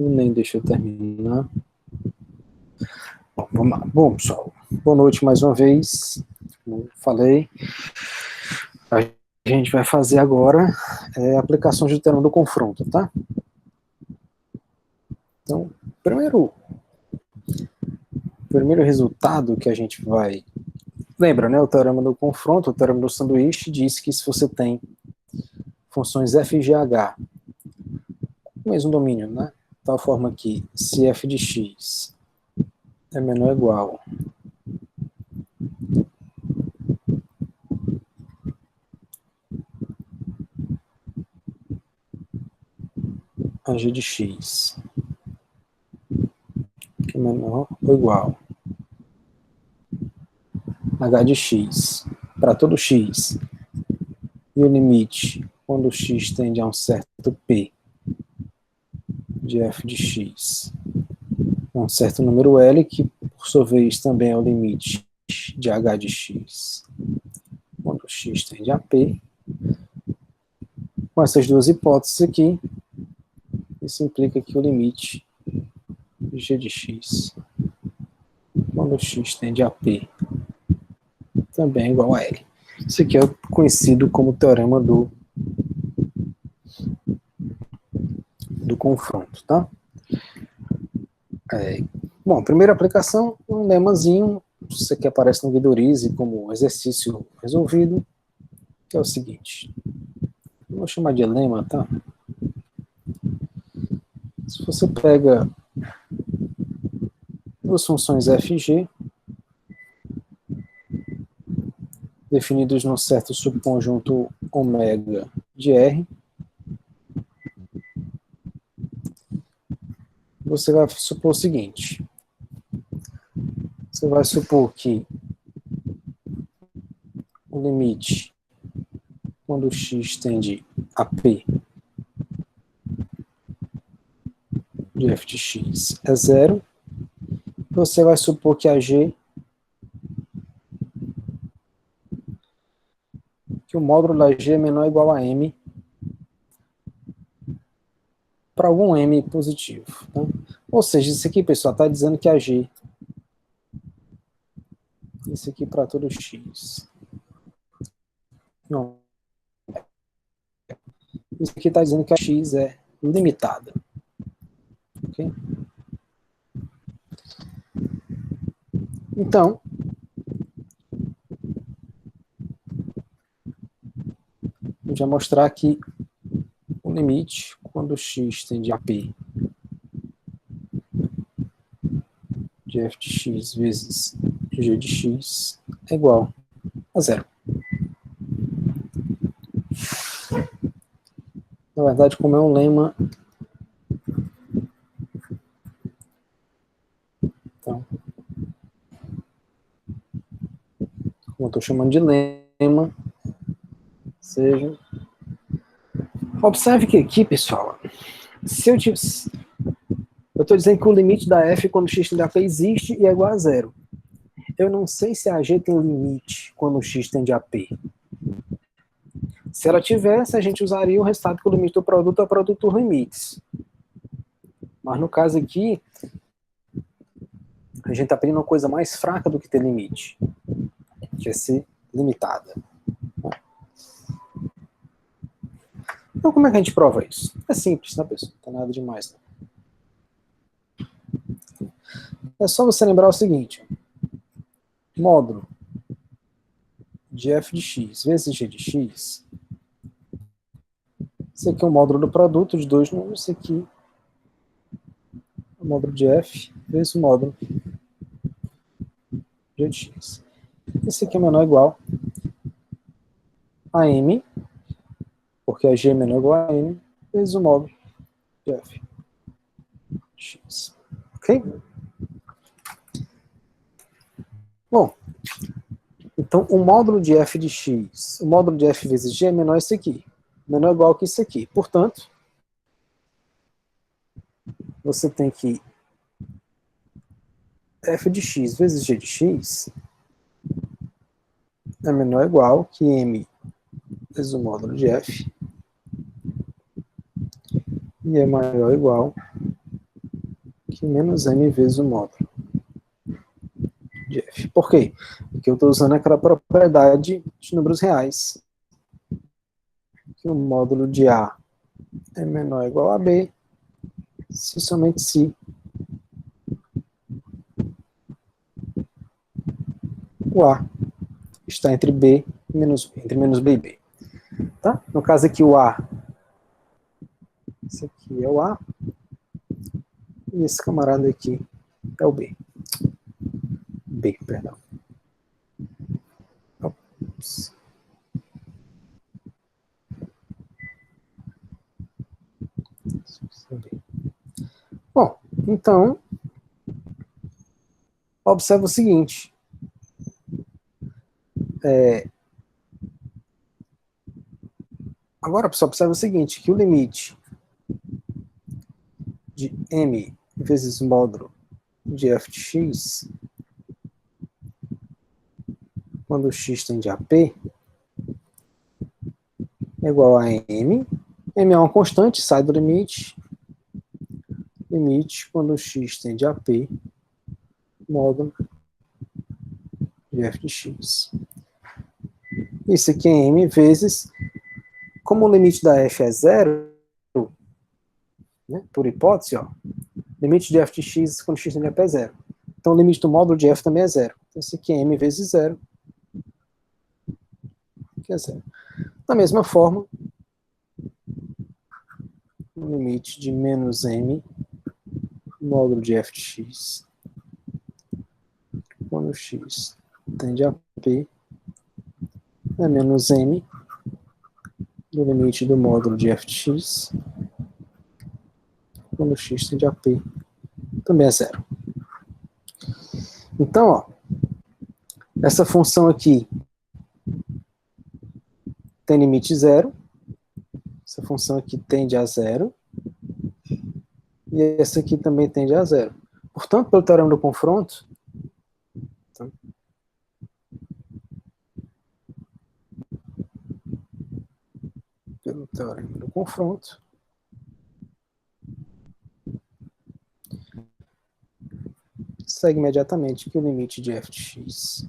Nem deixa eu terminar. Bom, vamos lá. Bom, pessoal, boa noite mais uma vez. Como falei, a gente vai fazer agora aplicações de teorema do confronto, tá? Então, primeiro resultado que a gente vai... Lembra, né? O teorema do confronto, o teorema do sanduíche, diz que se você tem funções f e gh, o mesmo domínio, né? De tal forma que se f de x é menor ou igual a g de x, que é menor ou igual a h de x para todo x, e o limite quando x tende a um certo p de f de x, um certo número L, que por sua vez também é o limite de h de x, quando x tende a p. Com essas duas hipóteses aqui, isso implica que o limite de g de x, quando x tende a p, também é igual a L. Isso aqui é conhecido como teorema do confronto, tá? Bom, primeira aplicação, um lemazinho, isso aqui aparece no Guidorize como exercício resolvido, que é o seguinte. Vou chamar de lema, tá? Se você pega duas funções f e g, definidos num certo subconjunto ômega de R, você vai supor o seguinte. Você vai supor que o limite quando x tende a p de f de x é zero. Você vai supor que a g, que o módulo da g é menor ou igual a m para algum m positivo. Tá? Ou seja, isso aqui, pessoal, está dizendo que a g, isso aqui para todo x. Não. Isso aqui está dizendo que a x é limitada. Ok? Então, a gente vai mostrar que o limite, quando x tende a p de f de x vezes g de x é igual a zero. Na verdade, como é um lema, então, como eu estou chamando de lema, seja... Observe que aqui, pessoal, se eu estou dizendo que o limite da f quando x tende a p existe e é igual a zero. Eu não sei se a g tem limite quando x tende a p. Se ela tivesse, a gente usaria o resultado que o limite do produto é o produto dos limites. Mas no caso aqui, a gente está pedindo uma coisa mais fraca do que ter limite, que é ser limitada. Então, como é que a gente prova isso? É simples, né, pessoal? Não tem nada demais. Não. É só você lembrar o seguinte. Módulo de f de x vezes g de x. Esse aqui é o módulo do produto de dois números. Esse aqui é o módulo de f vezes o módulo g de x. Esse aqui é menor ou igual a m, porque a g é menor ou igual a m, vezes o módulo de f de x. Ok? Bom, então o módulo de f de x, o módulo de f vezes g é menor esse aqui. Menor ou igual que isso aqui. Portanto, você tem que f de x vezes g de x é menor ou igual que m vezes o módulo de f e é maior ou igual aqui menos m vezes o módulo de f. Por quê? Porque eu estou usando aquela propriedade de números reais, que o módulo de A é menor ou igual a B, se somente se o A está entre B e entre menos B e B. Tá? No caso aqui o A, esse aqui é o A, e esse camarada aqui é o B. B, perdão. Ops. Bom, então, observa o seguinte. Agora, pessoal, observa o seguinte, que o limite de m vezes módulo de f de x, quando x tende a p, é igual a m. M é uma constante, sai do limite. Limite quando x tende a p, módulo de f de x. Isso aqui é m vezes, como o limite da f é zero, né, por hipótese, ó, limite de f de x quando x tende a p é zero. Então o limite do módulo de f também é zero. Então isso aqui é m vezes zero, que é zero. Da mesma forma, o limite de menos m, módulo de f de x, quando x tende a p, é menos m do limite do módulo de f de x, quando x tende a p, também é zero. Então, ó, essa função aqui tem limite zero, essa função aqui tende a zero, e essa aqui também tende a zero. Portanto, pelo teorema do confronto, segue imediatamente que o limite de f de x,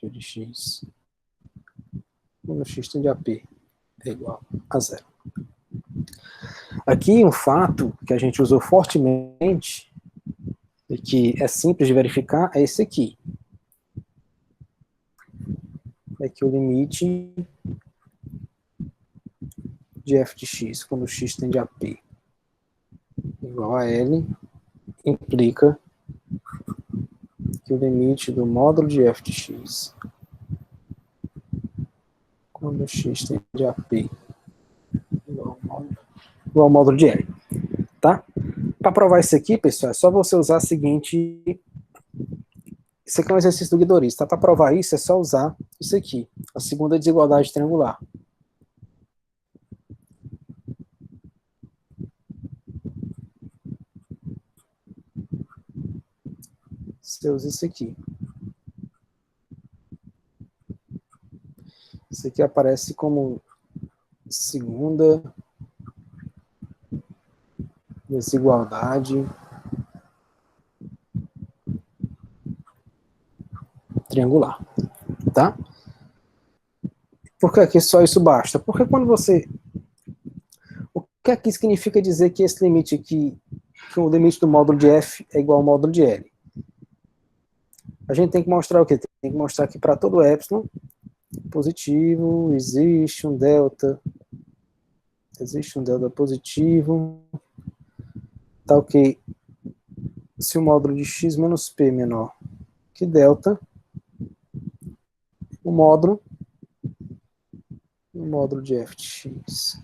de x, quando x tende a p, é igual a zero. Aqui um fato que a gente usou fortemente, e que é simples de verificar, é esse aqui. É que o limite de f de x, quando x tende a p, igual a L, implica que o limite do módulo de f de x, quando x tende a p, igual ao módulo de L. Tá? Para provar isso aqui, pessoal, é só você usar a seguinte... Isso aqui é um exercício do guidorista. Tá? Para provar isso, é só usar isso aqui, a segunda desigualdade triangular. Você usa isso aqui. Isso aqui aparece como segunda desigualdade triangular, tá? Por que aqui só isso basta? Porque quando você... O que aqui significa dizer que esse limite aqui, que o limite do módulo de f é igual ao módulo de L? A gente tem que mostrar o quê? Tem que mostrar que para todo epsilon positivo, existe um delta positivo, tá ok? Se o módulo de x menos p menor que delta, o módulo de f de x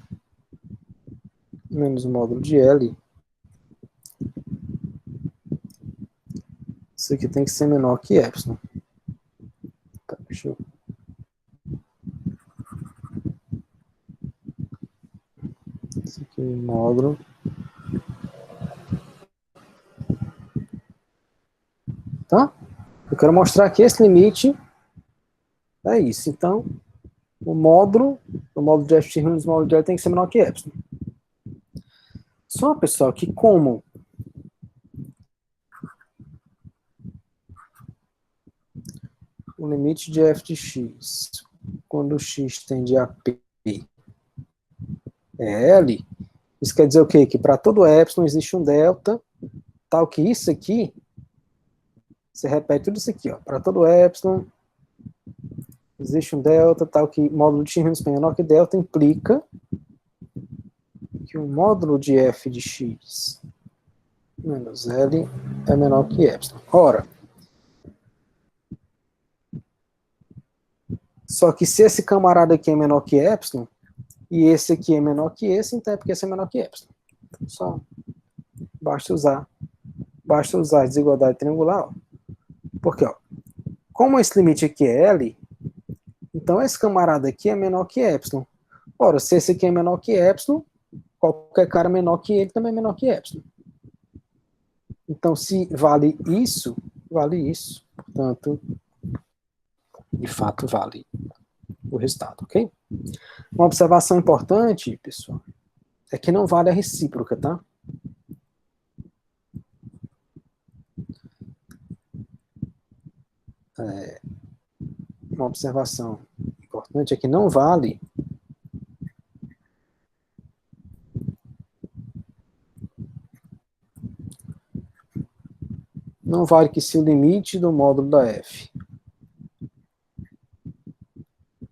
menos o módulo de L, isso aqui tem que ser menor que epsilon. Tá, deixa eu... Isso aqui é módulo. Tá? Eu quero mostrar que esse limite é isso. Então, o módulo de f de x menos o módulo de L tem que ser menor que epsilon. Só, pessoal, que como o limite de f de x, quando x tende a p, é L, isso quer dizer o quê? Que para todo epsilon existe um delta, tal que isso aqui, você repete tudo isso aqui, ó, para todo epsilon existe um delta, tal que módulo de x menos p menor que delta implica que o módulo de f de x menos L é menor que epsilon. Ora, só que se esse camarada aqui é menor que epsilon, e esse aqui é menor que esse, então é porque esse é menor que epsilon. Então, só basta usar a desigualdade triangular, ó. Porque, ó, como esse limite aqui é L, então esse camarada aqui é menor que epsilon. Ora, se esse aqui é menor que epsilon, qualquer cara menor que ele também é menor que epsilon. Então, se vale isso, vale isso. Portanto, de fato, vale o resultado, ok? Uma observação importante, pessoal, é que não vale a recíproca, tá? Uma observação importante é que não vale que se o limite do módulo da f,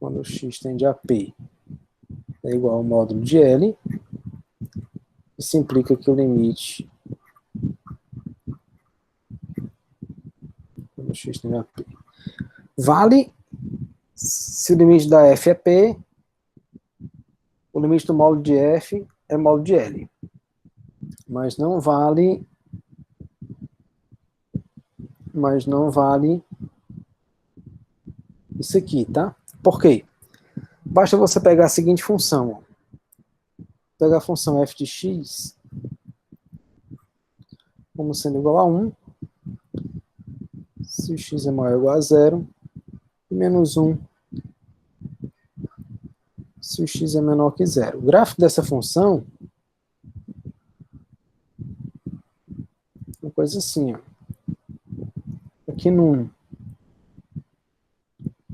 quando x tende a p, é igual ao módulo de L, isso implica que o limite quando x tende a p vale se o limite da f é p, o limite do módulo de f é módulo de L. Mas não vale isso aqui, tá? Por quê? Basta você pegar a seguinte função, ó. Pegar a função f de x como sendo igual a 1, se o x é maior ou igual a 0, e menos 1 se o x é menor que 0. O gráfico dessa função é uma coisa assim, ó. Aqui no 1,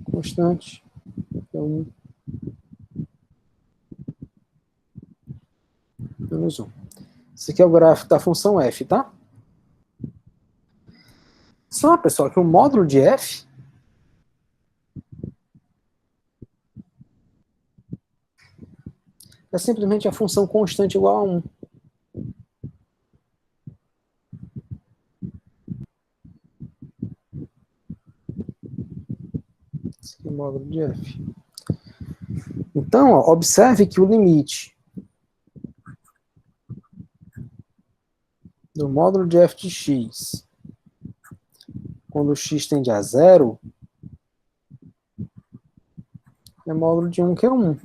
constante, é 1, menos 1. Esse aqui é o gráfico da função f, tá? Só, pessoal, que o módulo de f é simplesmente a função constante igual a 1. Esse aqui é o módulo de f. Então, ó, observe que o limite do módulo de f de x, quando x tende a 0, é módulo de 1, que é 1.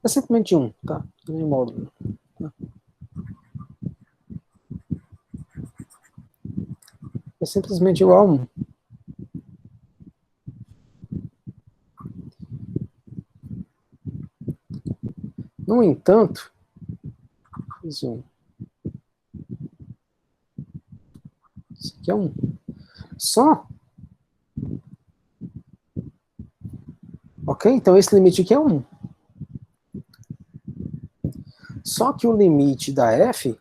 É simplesmente 1, tá? Não é módulo. Tá? É simplesmente igual a 1. No entanto, fiz 1. Isso aqui é 1. Só. Ok? Então esse limite aqui é 1. Só que o limite da f,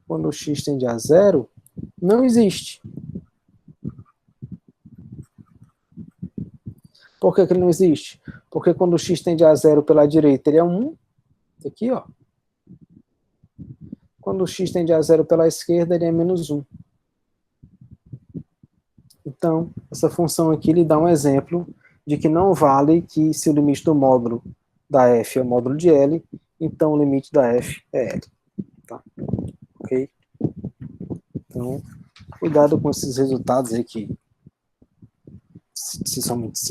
quando o x tende a 0, não existe. Por que ele não existe? Porque quando o x tende a 0 pela direita, ele é 1. Aqui, ó. Quando o x tende a 0 pela esquerda, ele é menos 1. Então, essa função aqui lhe dá um exemplo de que não vale que se o limite do módulo da f é o módulo de L, então o limite da f é L. Tá? Ok? Então, cuidado com esses resultados aí que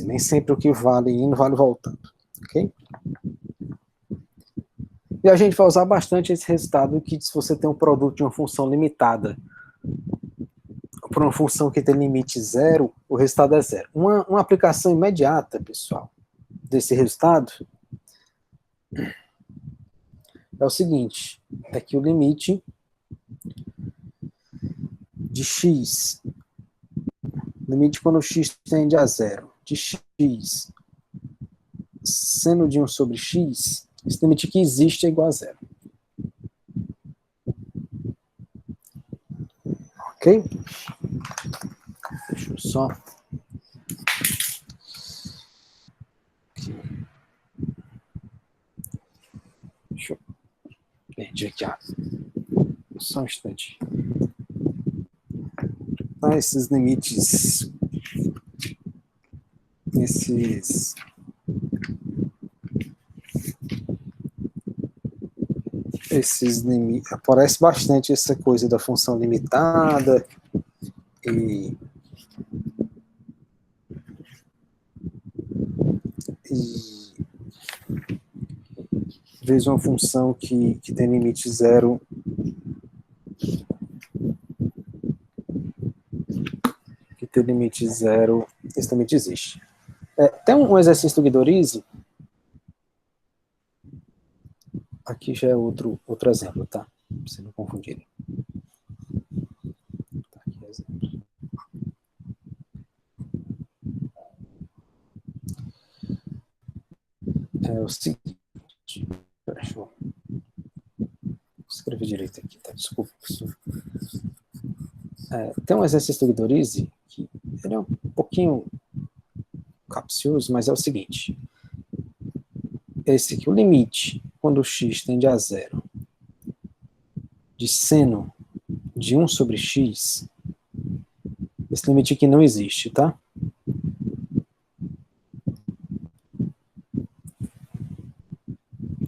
nem sempre o que vale indo vale voltando. Ok? E a gente vai usar bastante esse resultado que se você tem um produto de uma função limitada por uma função que tem limite 0, o resultado é 0. Uma aplicação imediata, pessoal, desse resultado é o seguinte, é que o limite de x, limite quando x tende a zero, de x seno de 1 sobre x, esse limite que existe é igual a zero. Ok? Deixa eu só... Deixa eu... Perdi aqui, só um instante. Esses limites... Esses limites... Aparece bastante essa coisa da função limitada e vezes uma função que tem limite zero esse limite existe. Tem um exercício do Guido Rizzi, aqui já é outro exemplo, tá? Pra você não confundir. Tá aqui o exemplo. É o seguinte, deixa eu escrever direito aqui, tá? Desculpa. Tem um exercício do Guido Rizzi, que ele é um pouquinho capcioso, mas é o seguinte. Esse aqui, o limite, quando x tende a zero, de seno de 1 sobre x, esse limite aqui não existe, tá?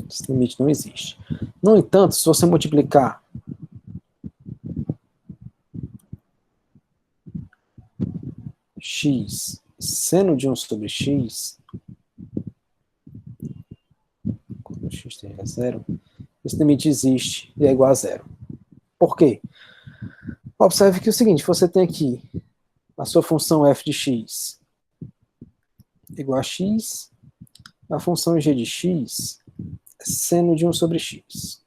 Esse limite não existe. No entanto, se você multiplicar x seno de 1 sobre x, quando x tende a zero, esse limite existe e é igual a zero. Por quê? Observe que é o seguinte, você tem aqui a sua função f de x igual a x, a função g de x é seno de 1 sobre x.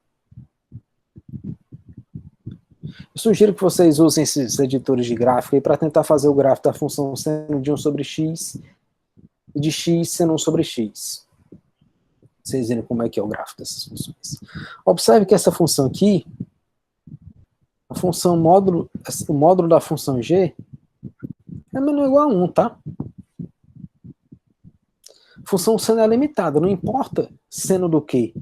Eu sugiro que vocês usem esses editores de gráfico para tentar fazer o gráfico da função seno de 1 sobre x e de x seno 1 sobre x. Vocês verem como é que é o gráfico dessas funções. Observe que essa função aqui, a função módulo, o módulo da função g é menor ou igual a 1, tá? Função seno é limitada, não importa seno do quê,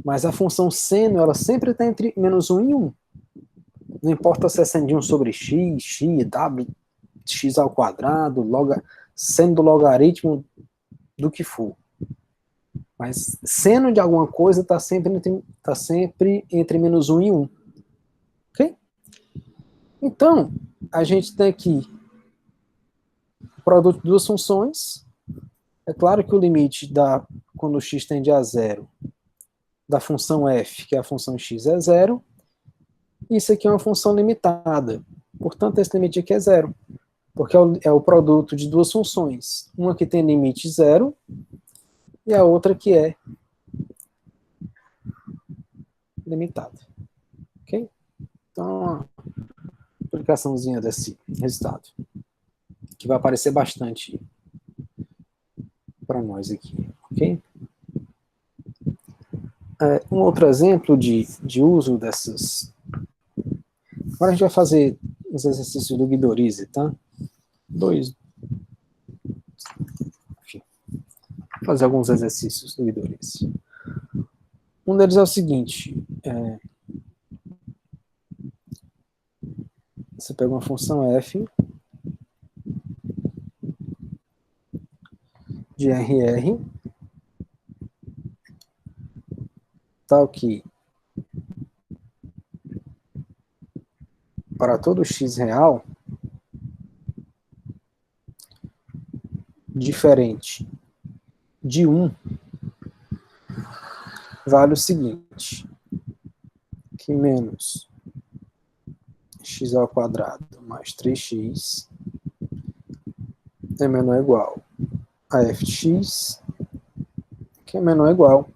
mas a função seno, ela sempre está entre menos 1 e 1. Não importa se é seno de 1 sobre x, x, w, x ao quadrado, seno do logaritmo do que for. Mas seno de alguma coisa está sempre entre menos 1 e 1. Ok? Então, a gente tem aqui o produto de duas funções. É claro que o limite quando x tende a zero da função f, que é a função x, é zero. Isso aqui é uma função limitada. Portanto, esse limite aqui é zero. Porque é o produto de duas funções. Uma que tem limite zero e a outra que é limitada. Ok? Então, uma aplicaçãozinha desse resultado, que vai aparecer bastante para nós aqui. Ok? Um outro exemplo de uso dessas... Agora a gente vai fazer os exercícios do Guido Rizzi, tá? Enfim, vou fazer alguns exercícios do Guido Rizzi. Um deles é o seguinte, você pega uma função f de RR, tal que para todo x real, diferente de 1, vale o seguinte, que menos x ao quadrado mais 3x é menor ou igual a f de x, que é menor ou igual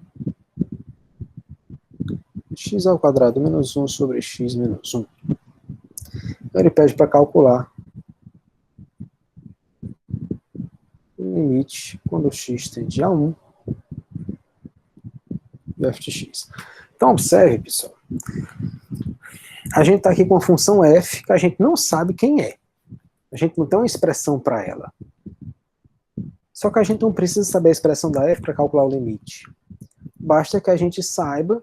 x ao quadrado menos 1 sobre x menos 1. Então ele pede para calcular o limite quando x tende a 1 de f de x. Então observe, pessoal, a gente está aqui com a função f que a gente não sabe quem é. A gente não tem uma expressão para ela. Só que a gente não precisa saber a expressão da f para calcular o limite. Basta que a gente saiba,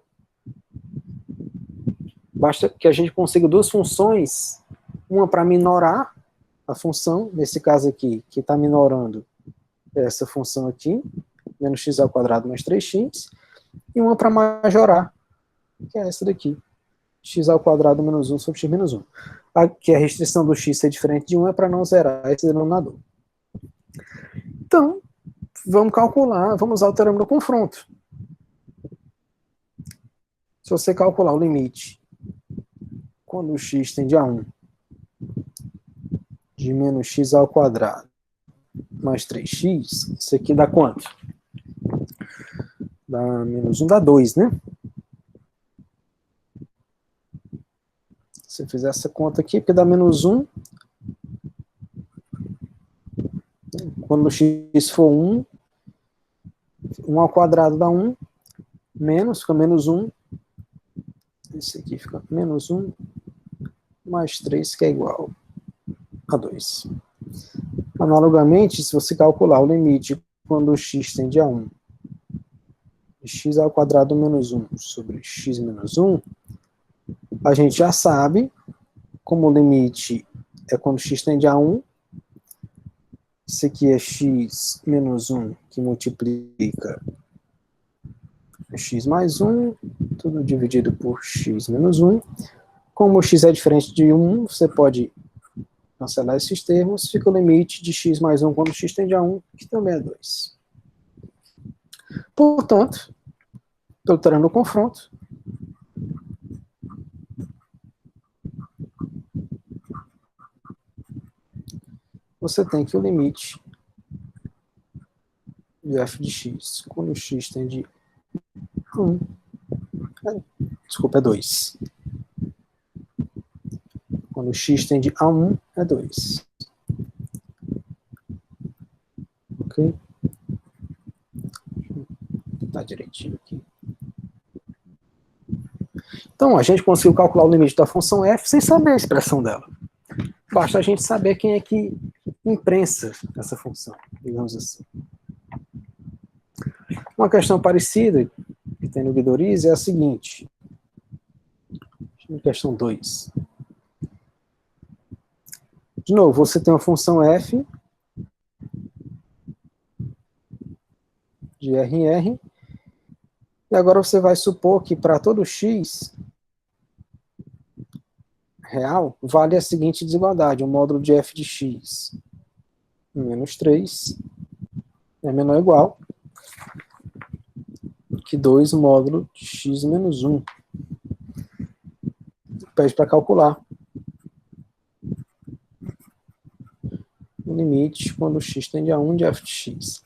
basta que a gente consiga duas funções, uma para minorar a função, nesse caso aqui, que está minorando essa função aqui, menos x ao quadrado mais 3x, e uma para majorar, que é essa daqui, x ao quadrado menos 1 sobre x menos 1. Aqui a restrição do x ser diferente de 1 é para não zerar esse denominador. Então, vamos calcular, vamos usar o teorema do confronto. Se você calcular o limite quando o x tende a 1 de menos x ao quadrado mais 3x, isso aqui dá quanto? Dá menos 1, dá 2, né? Se eu fizer essa conta aqui, porque dá menos 1, quando o x for 1, 1 ao quadrado dá 1, menos, fica menos 1, esse aqui fica menos 1, mais 3, que é igual a 2. Analogamente, se você calcular o limite quando o x tende a 1, de x ao quadrado menos 1 sobre x menos 1, a gente já sabe, como o limite é quando x tende a 1, isso aqui é x menos 1, que multiplica x mais 1, tudo dividido por x menos 1. Como o x é diferente de 1, você pode cancelar esses termos, fica o limite de x mais 1 quando x tende a 1, que também é 2. Portanto, pelo teorema do confronto, você tem que o limite de f de x quando x tende a 1, desculpa, é 2. Quando x tende a 1, é 2. Ok? Tá direitinho aqui. Então, a gente conseguiu calcular o limite da função f sem saber a expressão dela. Basta a gente saber quem é que imprensa essa função, digamos assim. Uma questão parecida que tem no Guidoriz é a seguinte. Questão 2. De novo, você tem uma função f de r em r, e agora você vai supor que para todo x real, vale a seguinte desigualdade, o módulo de f de x menos 3 é menor ou igual que 2 módulo de x menos 1. Pede para calcular o limite quando x tende a 1 de f de x.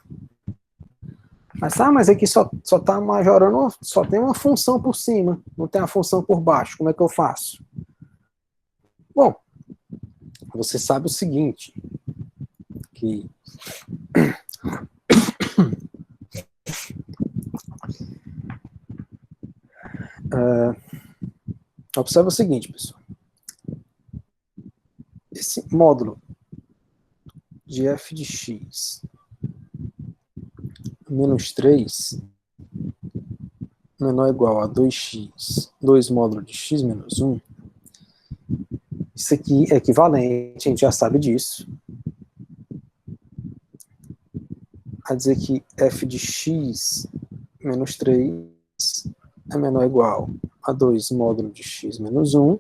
Mas aqui só está majorando, só tem uma função por cima, não tem a função por baixo, como é que eu faço? Bom, você sabe o seguinte, que observa o seguinte, pessoal. Esse módulo de f de x menos 3 menor ou igual a 2x, 2 módulo de x menos 1, isso aqui é equivalente, a gente já sabe disso, a dizer que f de x menos 3 é menor ou igual a 2 módulo de x menos 1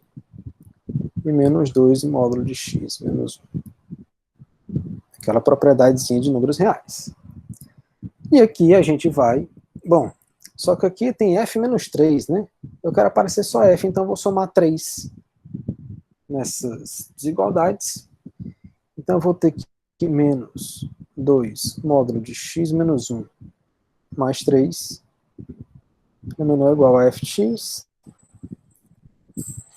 e menos 2 módulo de x menos 1. Aquela propriedadezinha de números reais. E aqui a gente vai... Bom, só que aqui tem f menos 3, né? Eu quero aparecer só f, então eu vou somar 3 nessas desigualdades. Então eu vou ter que menos 2 módulo de x menos 1 mais 3 é menor ou igual a f de x.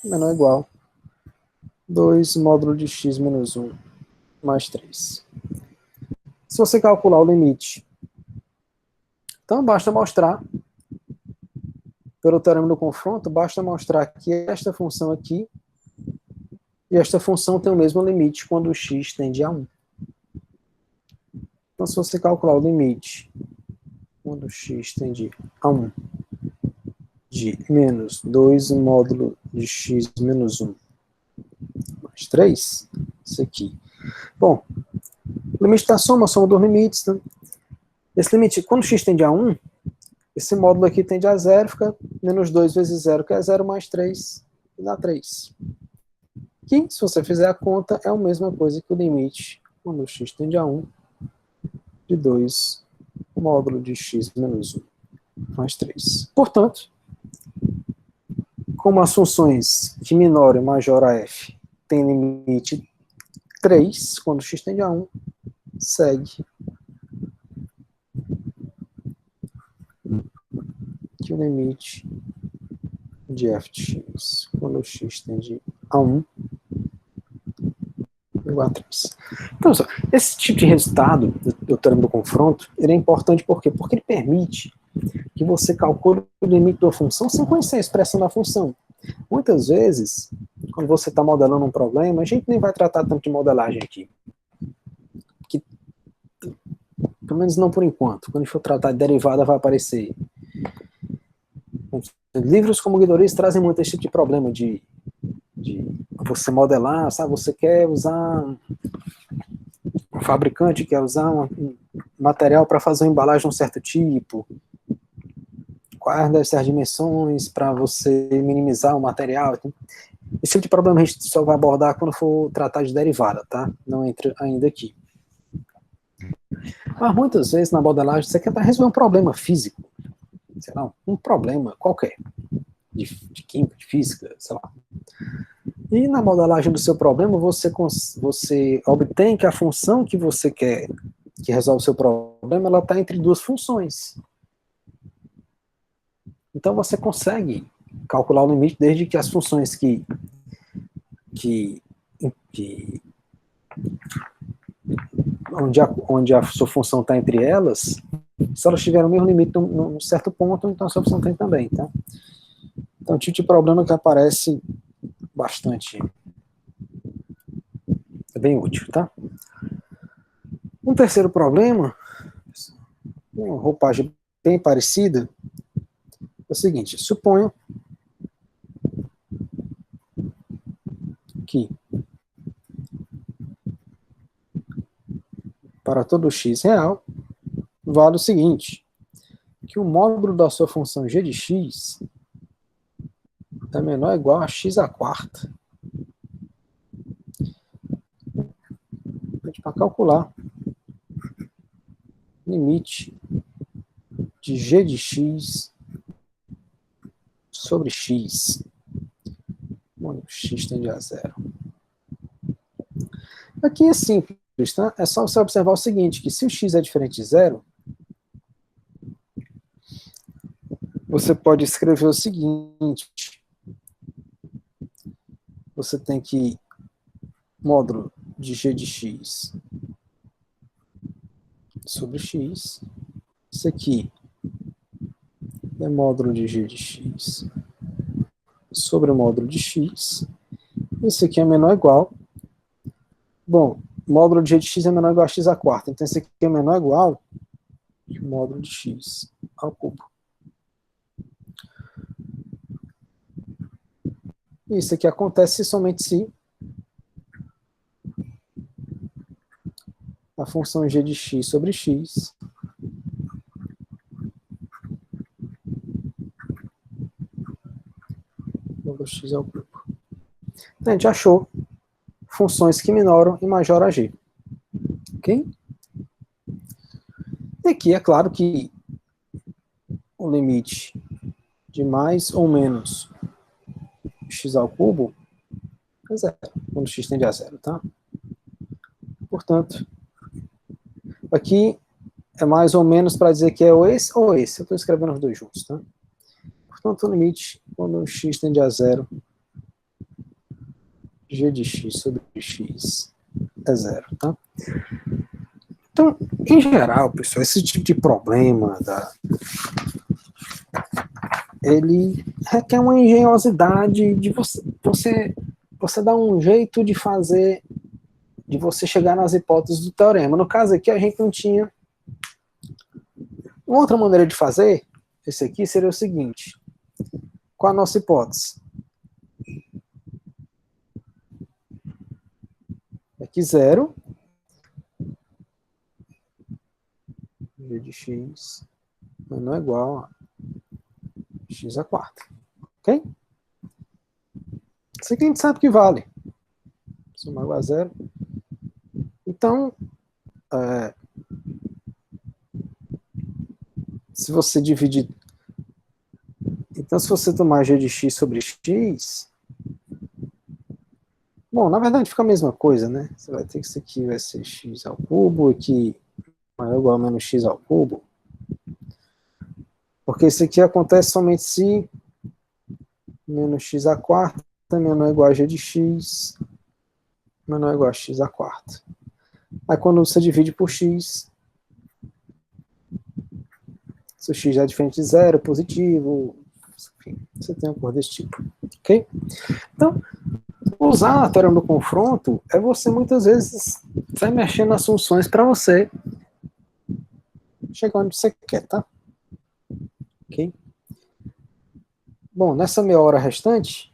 menor ou igual a 2 módulo de x menos 1 mais 3. Se você calcular o limite, então basta mostrar, pelo teorema do confronto, basta mostrar que esta função aqui e esta função tem o mesmo limite quando o x tende a 1. Então, se você calcular o limite quando x tende a 1 de menos 2 módulo de x menos 1 mais 3, isso aqui. Bom, o limite da soma, a soma dos limites, né? Esse limite, quando x tende a 1, esse módulo aqui tende a 0, fica menos 2 vezes 0, que é 0 mais 3, e dá 3. Que, se você fizer a conta, é a mesma coisa que o limite quando x tende a 1 de 2 módulo de x menos 1 mais 3. Portanto, como as funções que menor e maior a f têm limite 3, quando x tende a 1, segue que o limite de f de x, quando x tende a 1, igual a 3. Então, esse tipo de resultado do teorema do confronto, ele é importante por quê? Porque ele permite que você calcule o limite da função sem conhecer a expressão da função. Muitas vezes, quando você está modelando um problema, a gente nem vai tratar tanto de modelagem aqui. Que, pelo menos não por enquanto. Quando a gente for tratar de derivada, vai aparecer. Livros como Guidoriz trazem muito esse tipo de problema de você modelar, sabe? Você quer usar um fabricante quer usar um material para fazer uma embalagem de um certo tipo, quais devem ser as dimensões para você minimizar o material. Esse tipo de problema a gente só vai abordar quando for tratar de derivada, tá? Não entra ainda aqui. Mas muitas vezes na modelagem você quer resolver um problema físico, sei lá, um problema qualquer, de química, de física, sei lá. E na modelagem do seu problema, você obtém que a função que você quer que resolve o seu problema, ela está entre duas funções. Então você consegue calcular o limite desde que as funções onde a sua função está entre elas, se elas tiverem o mesmo limite num certo ponto, então a sua função tem também, tá? Então, tipo de problema que aparece bastante. É bem útil, tá? Um terceiro problema, uma roupagem bem parecida, é o seguinte: suponha que para todo x real, vale o seguinte, que o módulo da sua função g de x é menor ou igual a x à quarta. Para calcular limite de g de x sobre x, quando x tende a 0. Aqui é simples, tá? É só você observar o seguinte, que se o x é diferente de 0, você pode escrever o seguinte, você tem que módulo de g de x sobre x, isso aqui é módulo de g de x sobre o módulo de x, isso aqui é menor ou igual, bom, módulo de g de x é menor ou igual a x à quarta, então isso aqui é menor ou igual que o módulo de x ao cubo. Isso aqui acontece somente se a função g de x sobre x igual a x ao cubo. Então, a gente achou funções que minoram e majoram a g. Ok? E aqui é claro que o limite de mais ou menos x ao cubo é 0, quando x tende a 0, tá? Portanto, aqui é mais ou menos para dizer que é ou esse ou esse. Eu estou escrevendo os dois juntos, tá? Portanto, o limite, quando x tende a 0, g de x sobre x é zero, tá? Então, em geral, pessoal, esse tipo de problema ele requer uma engenhosidade de você dar um jeito de fazer, de você chegar nas hipóteses do teorema. No caso aqui, a gente não tinha. Uma outra maneira de fazer esse aqui seria o seguinte. Qual a nossa hipótese? Aqui 0. G de x não é igual a x à quarta. Ok? Isso aqui a gente sabe que vale. Somar igual a 0. Então, se você dividir... Então, se você tomar g de x sobre x... Bom, na verdade fica a mesma coisa, né? Você vai ter que isso aqui vai ser x ao cubo, aqui maior ou igual a menos x ao cubo. Porque isso aqui acontece somente se menos x à quarta menor ou igual a g de x menor ou igual a x à quarta. Aí quando você divide por x, se o x é diferente de zero, positivo, enfim, você tem uma coisa desse tipo. Ok? Então, usar a teorema do confronto é você muitas vezes vai mexendo nas funções para você chegar onde você quer, tá? Ok? Bom, nessa meia hora restante,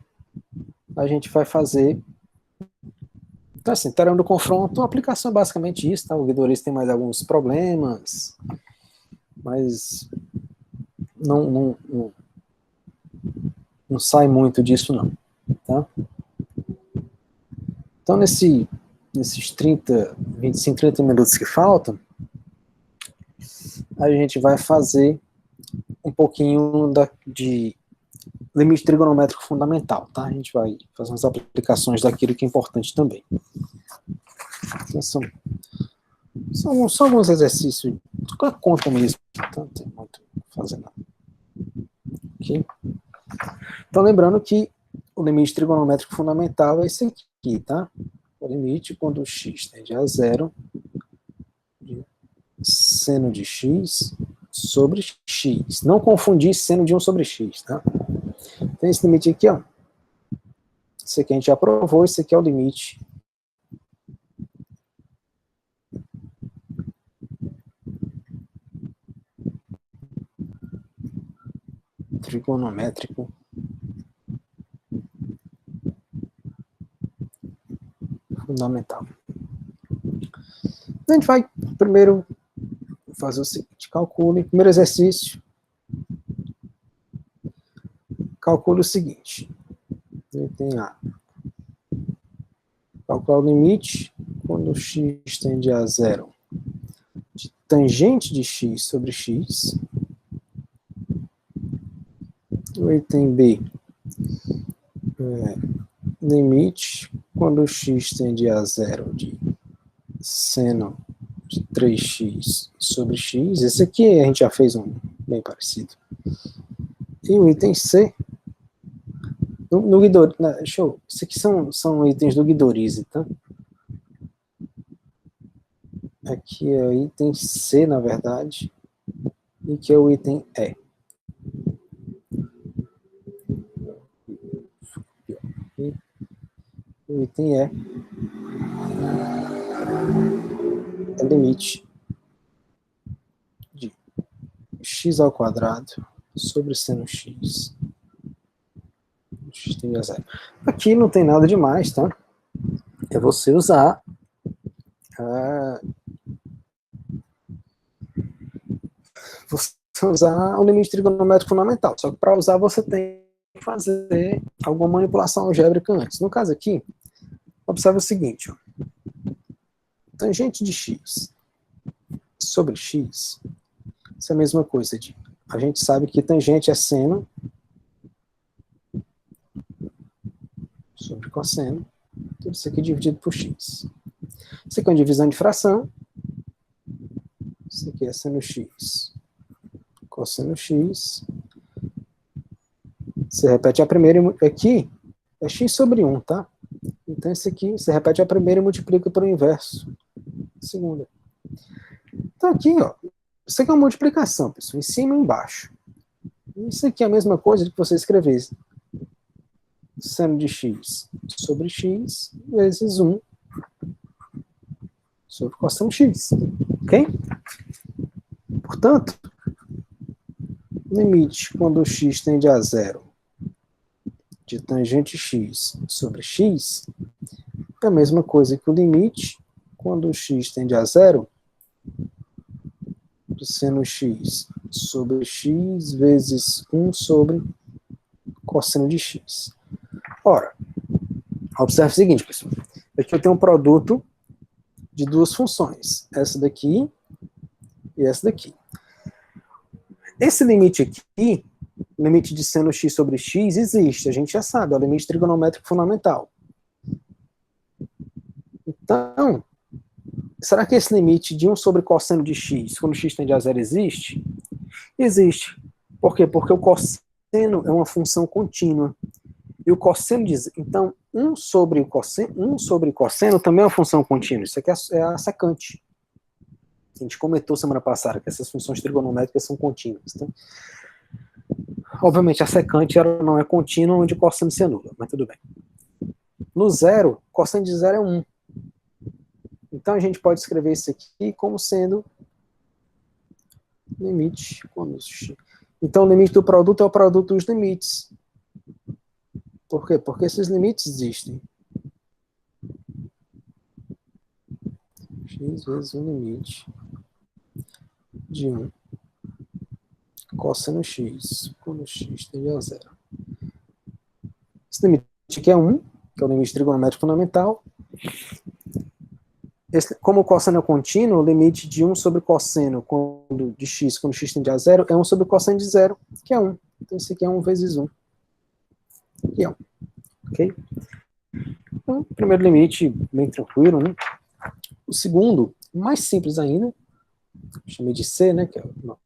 a gente vai fazer... Então, assim, teorema do confronto, a aplicação é basicamente isso, tá? O Guidoriz tem mais alguns problemas, mas não sai muito disso, não. Tá? Então, nesses 25, 30 minutos que faltam, a gente vai fazer um pouquinho de limite trigonométrico fundamental, tá? A gente vai fazer umas aplicações daquilo que é importante também. Então, são alguns exercícios, conta mesmo, então não tem muito o que fazer, não. Okay? Então, lembrando que o limite trigonométrico fundamental é esse aqui, tá? O limite quando x tende a zero, de seno de x sobre x. Não confundir seno de 1 sobre x, tá? Tem esse limite aqui, ó. Esse aqui a gente já provou, esse aqui é o limite trigonométrico fundamental. Então, a gente vai primeiro fazer o seguinte, calcule, primeiro exercício, calcule o seguinte, tem A, calcular o limite quando x tende a zero de tangente de x sobre x, o item B, limite quando x tende a zero de seno de 3x sobre x, esse aqui a gente já fez um bem parecido. E o item C, no Guidoriz, isso aqui são itens do Guidoriz, tá? Aqui é o item C, na verdade, e que é o item E. E o item E é limite de x ao quadrado sobre seno x. X tende a zero. Aqui não tem nada demais, tá? É você usar o limite trigonométrico fundamental. Só que para usar você tem que fazer alguma manipulação algébrica antes. No caso aqui, observe o seguinte, ó. Tangente de x sobre x, isso é a mesma coisa. A gente sabe que tangente é seno sobre cosseno, tudo isso aqui dividido por x. Isso aqui é uma divisão de fração, isso aqui é seno x, cosseno x, você repete a primeira, aqui é x sobre 1, tá? Então, esse aqui, você repete a primeira e multiplica pelo inverso. A segunda. Então, aqui, ó, isso aqui é uma multiplicação, pessoal, em cima e embaixo. Isso aqui é a mesma coisa que você escrevesse seno de x sobre x vezes 1 sobre cosseno x. Ok? Portanto, limite quando x tende a zero de tangente x sobre x é a mesma coisa que o limite quando x tende a zero de seno x sobre x vezes 1 sobre cosseno de x. Ora, observe o seguinte, pessoal. Aqui eu tenho um produto de duas funções. Essa daqui e essa daqui. Esse limite aqui, limite de seno x sobre x, existe. A gente já sabe, é o limite trigonométrico fundamental. Então, será que esse limite de 1 sobre cosseno de x, quando x tende a zero, existe? Existe. Por quê? Porque o cosseno é uma função contínua. E o cosseno diz, então, 1 sobre cosseno também é uma função contínua. Isso aqui é a secante. A gente comentou semana passada que essas funções trigonométricas são contínuas. Tá? Obviamente, a secante ela não é contínua, onde o cosseno se anula, mas tudo bem. No zero, cosseno de zero é 1. Então, a gente pode escrever isso aqui como sendo limite. Então, o limite do produto é o produto dos limites. Por quê? Porque esses limites existem. X vezes o limite de 1 cosseno x quando x tende a zero. Esse limite aqui é 1, que é o limite trigonométrico fundamental. Como o cosseno é contínuo, o limite de 1 sobre cosseno de x quando x tende a zero é 1 sobre cosseno de zero, que é 1. Então, esse aqui é 1 vezes 1. Que é 1. Ok? Então, primeiro limite, bem tranquilo, né? O segundo, mais simples ainda, chamei de C, né? Que é, não.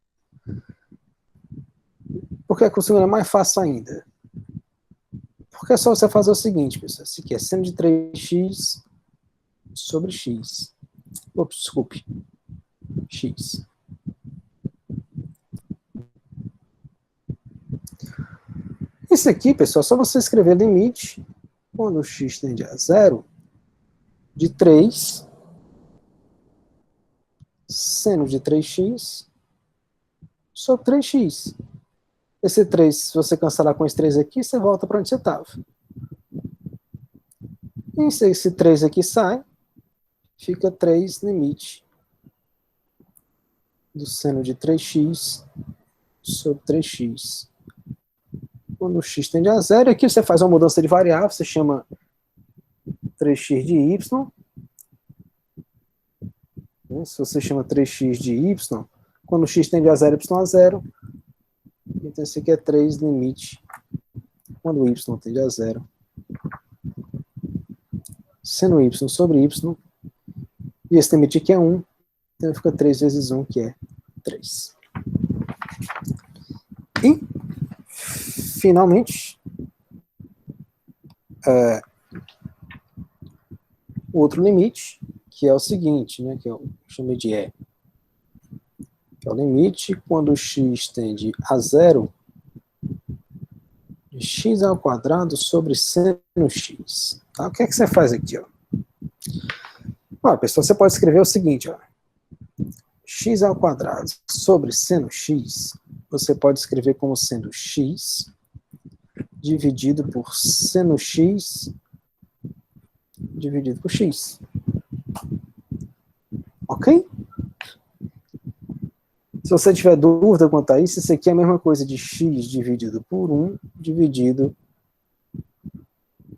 Por que o segundo é mais fácil ainda? Porque é só você fazer o seguinte, pessoal. Esse aqui é seno de 3x sobre x. Ops, desculpe. X. Esse aqui, pessoal, é só você escrever limite quando x tende a zero de 3 seno de 3x sobre 3x. Esse 3, se você cancelar com esse 3 aqui, você volta para onde você estava. E se esse 3 aqui sai, fica 3 limite do seno de 3x sobre 3x. Quando o x tende a zero, aqui você faz uma mudança de variável, você chama 3x de y. Se você chama 3x de y, quando o x tende a zero, y a zero. Então esse aqui é 3 limite quando o y tende a zero. Seno y sobre y. E esse limite aqui é 1. Então fica 3 vezes 1, que é 3. E, finalmente, o outro limite, que é o seguinte, né, que eu chamei de E. Que é o limite quando x tende a zero de x ao quadrado sobre seno x. Tá? O que é que você faz aqui? Ó, pessoal, você pode escrever o seguinte, ó. X ao quadrado sobre seno x, você pode escrever como sendo x dividido por seno x dividido por x. Ok? Se você tiver dúvida quanto a isso, isso aqui é a mesma coisa de x dividido por 1 dividido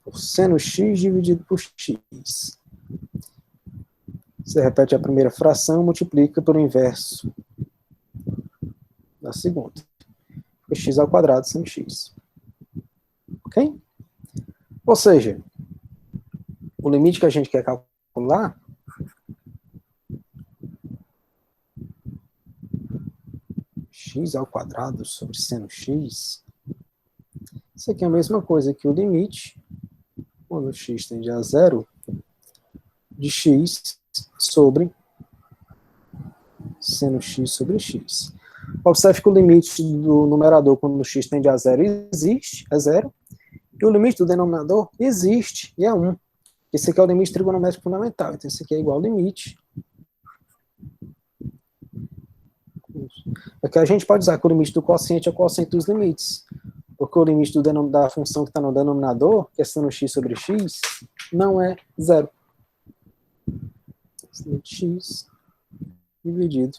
por seno x dividido por x. Você repete a primeira fração, multiplica pelo inverso da segunda. Fica x ao quadrado seno x. Ok? Ou seja, o limite que a gente quer calcular x ao quadrado sobre seno x, isso aqui é a mesma coisa que o limite quando x tende a zero, de x sobre seno x sobre x. Observe que o limite do numerador quando x tende a zero existe, é zero, e o limite do denominador existe, e é 1. Esse aqui é o limite trigonométrico fundamental, então esse aqui é igual ao limite. Aqui a gente pode usar que o limite do quociente é o quociente dos limites, porque o limite da função que está no denominador, que é seno x sobre x, não é zero. Seno x dividido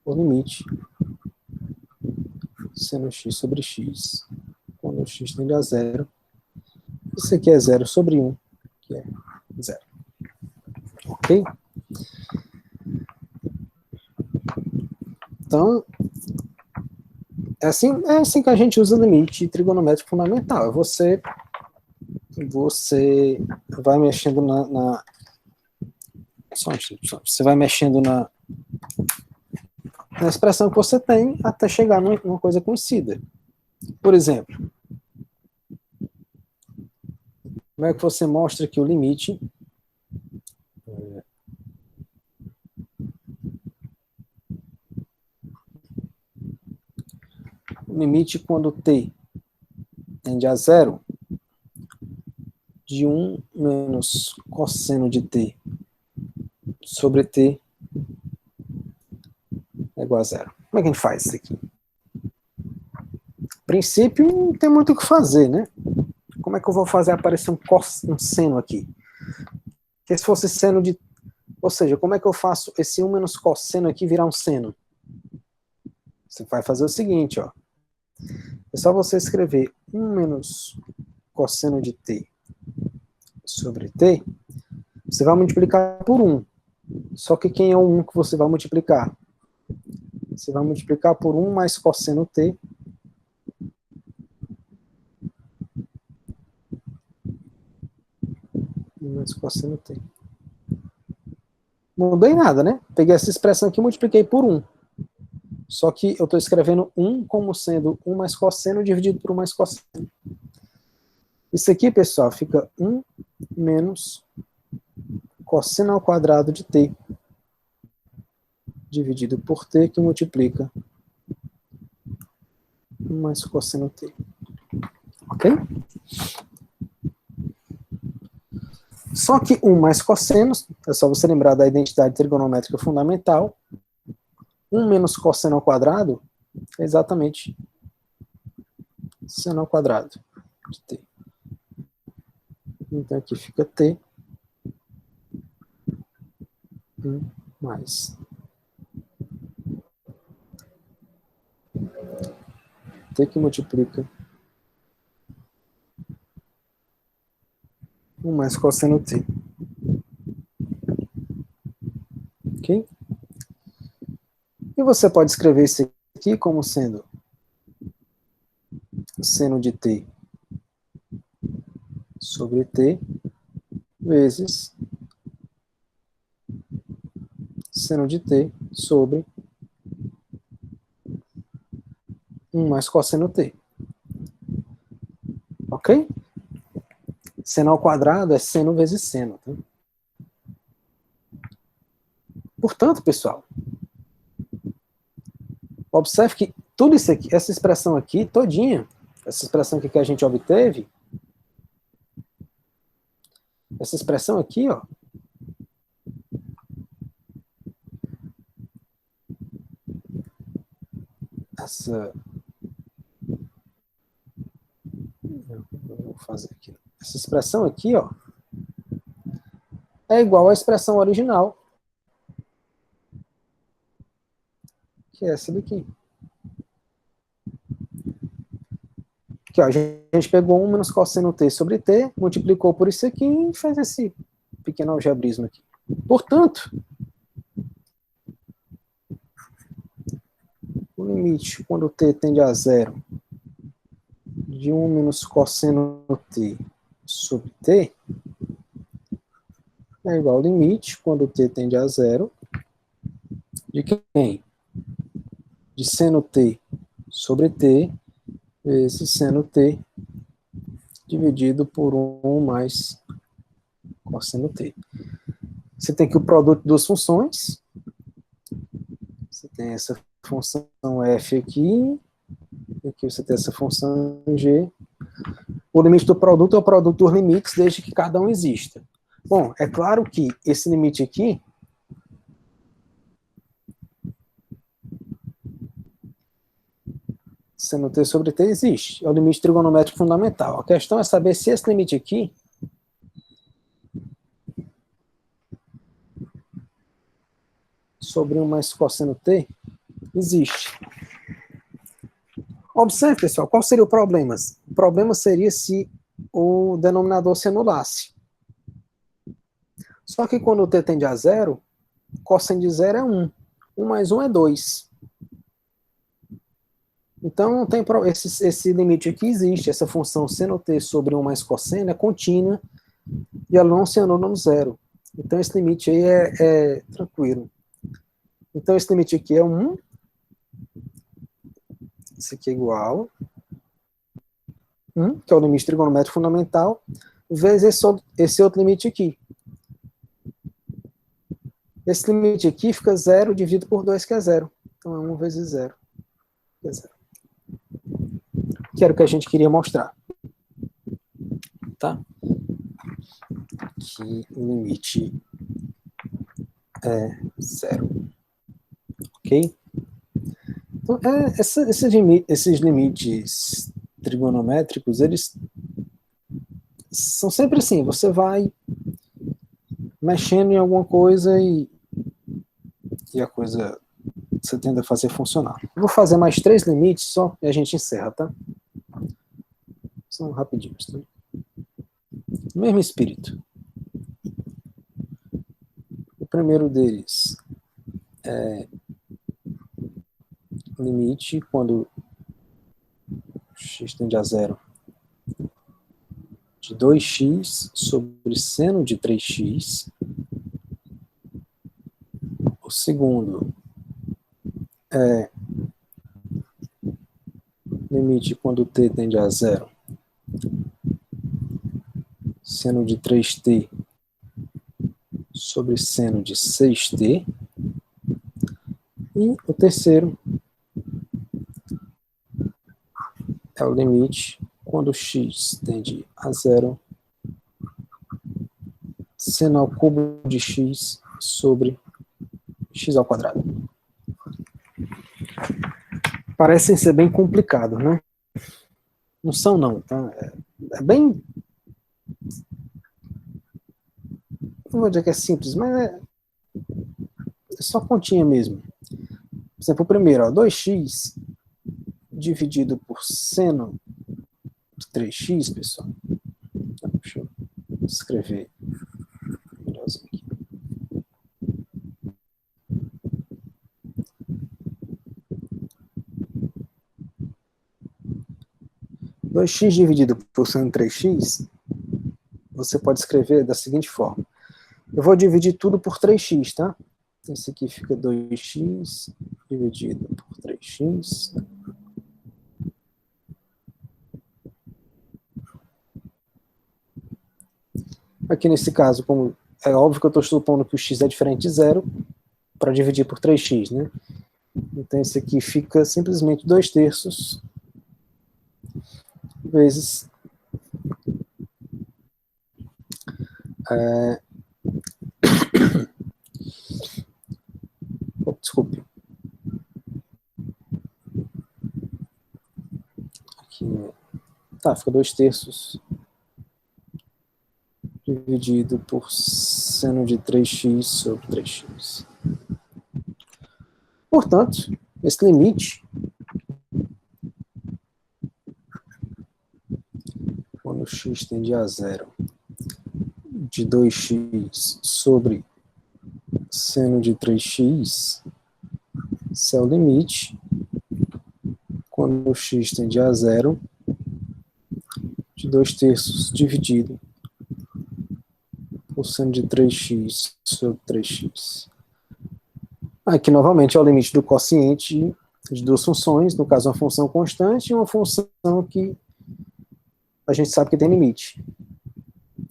por limite seno x sobre x, quando x tende a zero. Isso aqui é 0 sobre 1, que é 0. Ok? Então, é assim que a gente usa o limite trigonométrico fundamental. Você vai mexendo você vai mexendo na expressão que você tem até chegar numa coisa conhecida. Por exemplo, como é que você mostra que o limite quando t tende a zero, de 1 menos cosseno de t sobre t é igual a zero. Como é que a gente faz isso aqui? A princípio, não tem muito o que fazer, né? Como é que eu vou fazer aparecer um seno aqui? Porque se fosse seno de... Ou seja, como é que eu faço esse 1 menos cosseno aqui virar um seno? Você vai fazer o seguinte, ó. É só você escrever 1 menos cosseno de t sobre t, você vai multiplicar por 1. Só que quem é o 1 que você vai multiplicar? Você vai multiplicar por 1 mais cosseno t mais cosseno t. Não mudei nada, né? Peguei essa expressão aqui e multipliquei por 1. Só que eu estou escrevendo 1 como sendo 1 mais cosseno dividido por 1 mais cosseno. Isso aqui, pessoal, fica 1 menos cosseno ao quadrado de t dividido por t, que multiplica 1 mais cosseno t. Ok? Só que 1 mais cosseno, é só você lembrar da identidade trigonométrica fundamental, 1 menos cosseno ao quadrado é exatamente seno ao quadrado de t. Então aqui fica t 1 mais t que multiplica 1 mais cosseno t. Ok? E você pode escrever isso aqui como sendo seno de t sobre t vezes seno de t sobre 1 mais cosseno t. Ok? Seno ao quadrado é seno vezes seno. Tá? Portanto, pessoal, observe que tudo isso aqui, essa expressão aqui, todinha, essa expressão aqui que a gente obteve, essa expressão aqui, ó, vou fazer aqui. Essa expressão aqui, ó, é igual à expressão original, que é essa daqui. Aqui, ó, a gente pegou 1 menos cosseno t sobre t, multiplicou por isso aqui e fez esse pequeno algebrismo aqui. Portanto, o limite quando t tende a zero de 1 menos cosseno t sobre t é igual ao limite quando t tende a zero de quem? De seno t sobre t vezes seno t dividido por 1 mais cosseno t. Você tem aqui o produto de duas funções. Você tem essa função f aqui. Aqui você tem essa função g. O limite do produto é o produto dos limites, desde que cada um exista. Bom, é claro que esse limite aqui seno t sobre t existe. É o limite trigonométrico fundamental. A questão é saber se esse limite aqui sobre 1 mais cosseno t existe. Observe, pessoal, qual seria o problema? O problema seria se o denominador se anulasse. Só que quando o t tende a zero, cosseno de zero é 1. 1 mais 1 é 2. Então, não tem esse limite aqui existe. Essa função seno t sobre 1 mais cosseno é contínua e ela não se anula no zero. Então, esse limite aí é tranquilo. Então, esse limite aqui é 1. Esse aqui é igual. 1, que é o limite trigonométrico fundamental, vezes esse outro limite aqui. Esse limite aqui fica 0 dividido por 2, que é 0. Então, é 1 vezes 0, que é 0. Que era o que a gente queria mostrar. Tá? Que o limite é 0. Ok? Então, esses limites trigonométricos, eles são sempre assim, você vai mexendo em alguma coisa e a coisa você tenta fazer funcionar. Eu vou fazer mais 3 limites só e a gente encerra, tá? São rapidinhos, tá? Mesmo espírito. O primeiro deles é limite quando x tende a zero de 2x sobre seno de 3x. O segundo é limite quando t tende a zero, seno de 3t sobre seno de 6t. E o terceiro é o limite quando x tende a zero, seno ao cubo de x sobre x ao quadrado. Parecem ser bem complicados, né? Não são, não. Tá? É bem... Não vou dizer que é simples, mas é só continha mesmo. Por exemplo, o primeiro, ó, 2x dividido por seno de 3x, pessoal. Deixa eu escrever melhorzinho aqui. Dois x dividido por seno de 3x, você pode escrever da seguinte forma. Eu vou dividir tudo por 3x, tá? Esse aqui fica 2x dividido por 3x. Aqui nesse caso, como é óbvio que eu estou supondo que o x é diferente de zero, para dividir por 3x, né? Então esse aqui fica simplesmente 2/3 vezes desculpe. Aqui, tá, fica 2/3 dividido por seno de 3x sobre 3x. Portanto, esse limite, quando x tende a zero, de 2x sobre seno de 3x, esse é o limite, quando x tende a zero, de 2/3 dividido por seno de 3x sobre 3x. Aqui, novamente, é o limite do quociente de duas funções, no caso, uma função constante e uma função que a gente sabe que tem limite.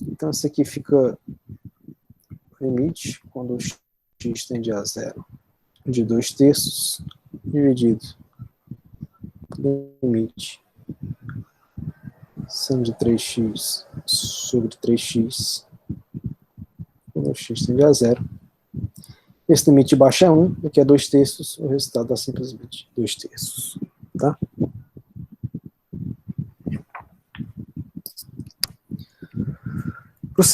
Então, isso aqui fica limite quando o x tende a zero de 2/3 dividido por limite seno de 3x sobre 3x quando o x tende a zero. Esse limite de baixo é 1, aqui é 2/3, o resultado dá simplesmente 2/3, tá? Para o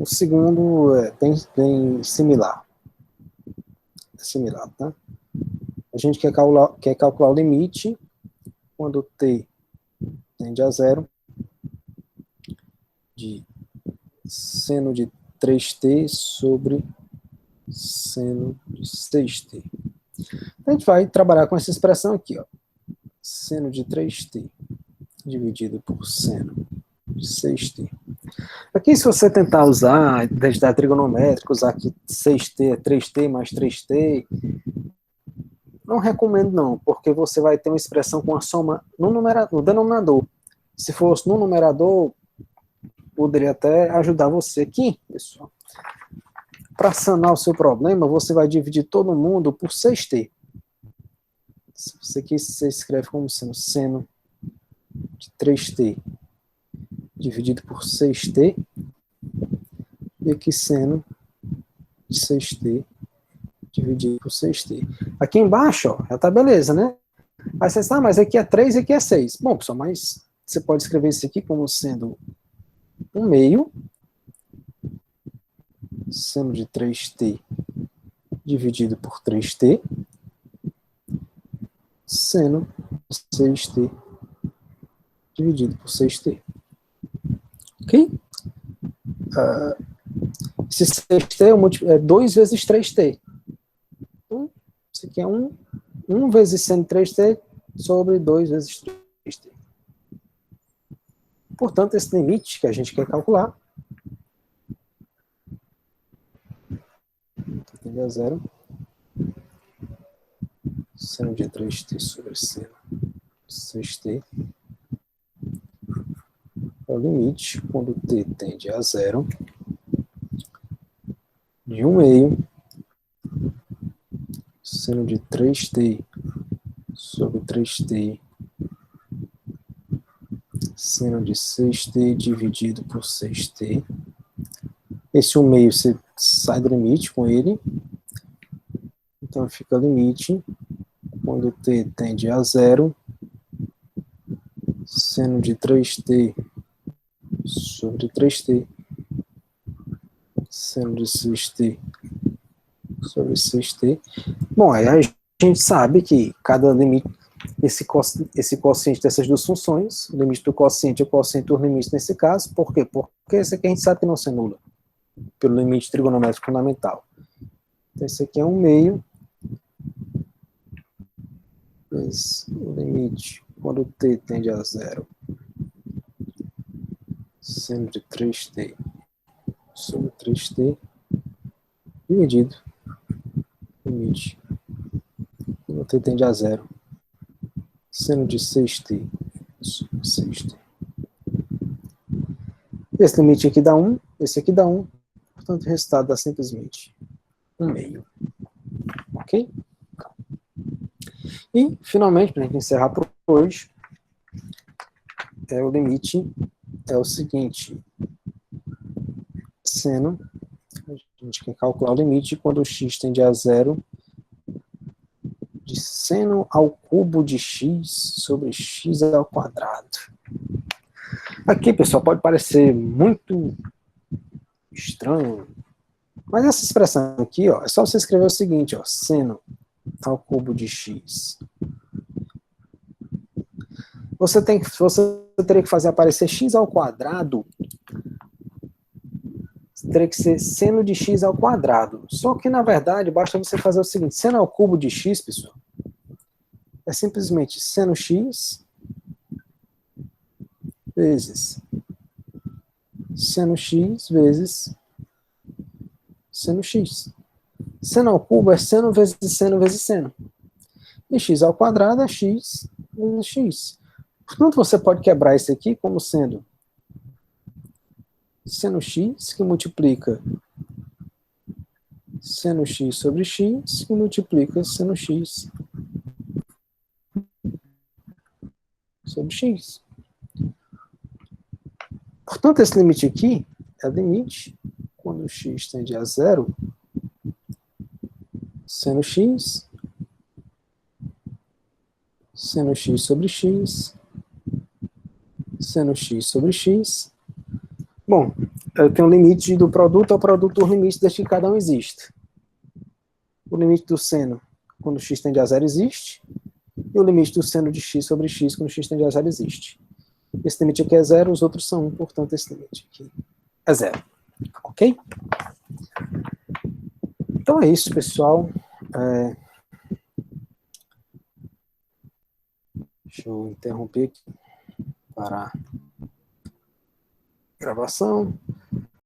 segundo é bem similar. É similar, tá? A gente quer calcular o limite quando t tende a zero de seno de 3t sobre seno de 6t. A gente vai trabalhar com essa expressão aqui, ó. Seno de 3t dividido por seno de 6t. Aqui, se você tentar usar a identidade trigonométrica, usar aqui 6t é 3t mais 3t, não recomendo não, porque você vai ter uma expressão com a soma no denominador. Se fosse no numerador, poderia até ajudar você aqui, pessoal. Para sanar o seu problema, você vai dividir todo mundo por 6t. Isso aqui se escreve como sendo seno de 3t dividido por 6t, e aqui seno de 6t dividido por 6t. Aqui embaixo, ó, já tá beleza, né? Aí você mas aqui é 3 e aqui é 6. Bom, pessoal, mas você pode escrever isso aqui como sendo 1/2 seno de 3t dividido por 3t seno de 6t dividido por 6t. Ok? Esse 6t é 2 vezes 3t. Então, isso aqui é 1 vezes seno de 3t sobre 2 vezes 3t. Portanto, esse limite que a gente quer calcular tende a zero, seno de 3t sobre seno de 6t, é o limite quando t tende a zero de 1/2 seno de 3t sobre 3t seno de 6t dividido por 6t. Esse 1/2 você sai do limite com ele. Então fica limite quando t tende a zero seno de 3t sobre 3t seno de 6t sobre 6t. Bom, aí a gente sabe que cada limite, esse quociente dessas duas funções, o limite do quociente e o quociente do limite nesse caso, por quê? Porque esse aqui a gente sabe que não se anula pelo limite trigonométrico fundamental. Então esse aqui é 1/2 vezes o limite quando t tende a zero seno de 3t sobre 3t dividido limite quando t tende a zero seno de 6t sobre 6t. Esse limite aqui dá 1, esse aqui dá 1, portanto o resultado dá simplesmente 1/2. Ok? E, finalmente, para a gente encerrar por hoje, o limite é o seguinte: seno, a gente quer calcular o limite quando o x tende a zero de seno ao cubo de x sobre x ao quadrado. Aqui, pessoal, pode parecer muito estranho, mas essa expressão aqui, ó, é só você escrever o seguinte, ó, seno ao cubo de x. Você teria que fazer aparecer x ao quadrado, teria que ser seno de x ao quadrado. Só que, na verdade, basta você fazer o seguinte, seno ao cubo de x, pessoal, é simplesmente seno x vezes seno x vezes seno x. Seno ao cubo é seno vezes seno vezes seno. E x ao quadrado é x vezes x. Portanto, você pode quebrar isso aqui como sendo seno x que multiplica seno x sobre x que multiplica seno x sobre x. Portanto, esse limite aqui é limite quando x tende a zero, seno x sobre x, seno x sobre x. Bom, eu tenho o limite do produto ao produto dos limites desde que cada um existe. O limite do seno quando x tende a zero existe, e o limite do seno de x sobre x quando x tende a zero existe. Esse limite aqui é zero, os outros são 1, portanto esse limite aqui é zero. Ok? Então é isso, pessoal. Deixa eu interromper aqui para a gravação.